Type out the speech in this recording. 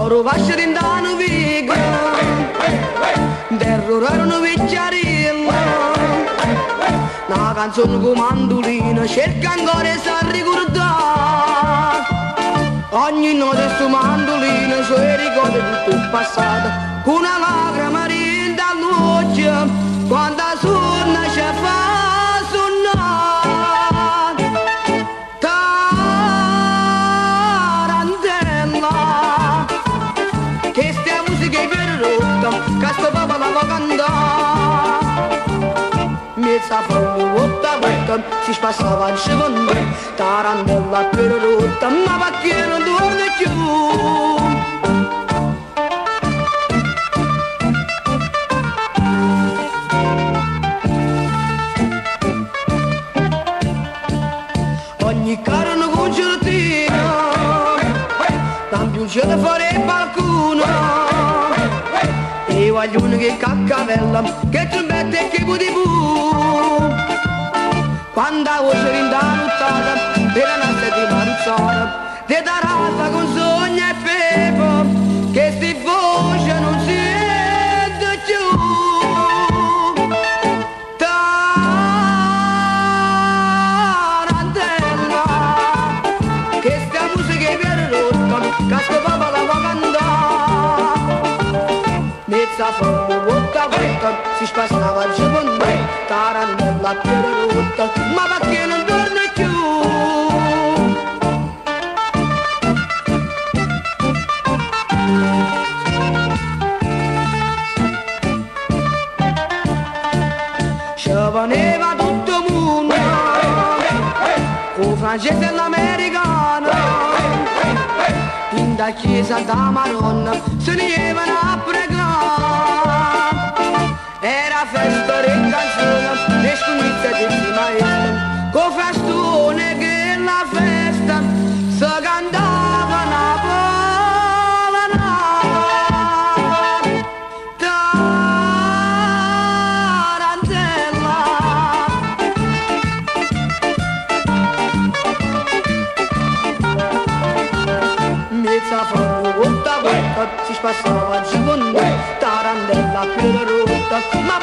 Oro vasce dentano vigo, terrorano vecchiarello. Una canzone con mandolina cerca ancora di ricordare. Ogni notte sto mandolino si ricorda tutto il passato. Con una lacrima rinda all'occhio quando suona ci fa suonare. Tarantella, che stia musica è per rotta, che sto papà la va cantare. Mezza volta si spassava il secondo, tarantella per rotta, ma perché non torna più? Ogni carne con giardino, non più c'è da fare il balcone, e i guaglioni che caccavella, che trombette e che putipu. Quando la voce rinda lottata, per la notte di maruzzata, di tarata con sogno e pepo, che sti voce non si sente più. Tarantella, che sta musica è per rotta, che sto papà la va cantare. Mezza fuori, volta, si spassava il secondo, tarantella per rotta, ma perché non torna più? Ci veneva tutto il mondo, con francese e l'americano, in da chiesa da Maronna se ne ievano a pregare. Era festa e canzone, le scugnizze di maestro, con festone che la festa si cantava una polana. Tarantella, mezza volta si spassava il secondo, tarantella per rotta, ma